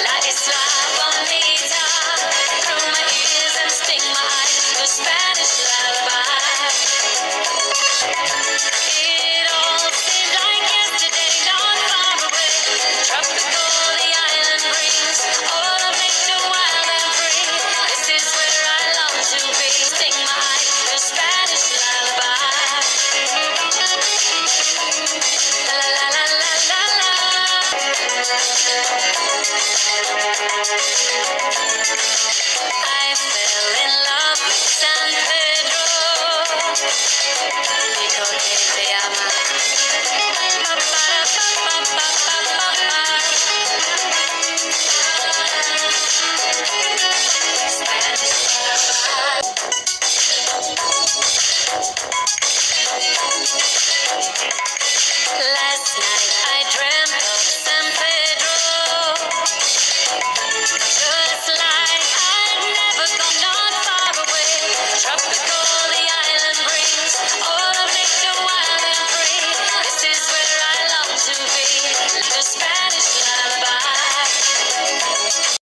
La isla bonita, through my ears and sting my eyes, the Spanish lullaby. It all seemed like yesterday, not far away. Tropical the island brings, all of nature wild and free. This is where I long to be. Sting my eyes, the Spanish lullaby. La la la la la la. I fell in love with San Pedro. Dijo que te ama. Last night I dreamt of San Pedro, just like I'd never gone, not far away. Tropical the island brings, all of nature wild and free. This is where I long to be. The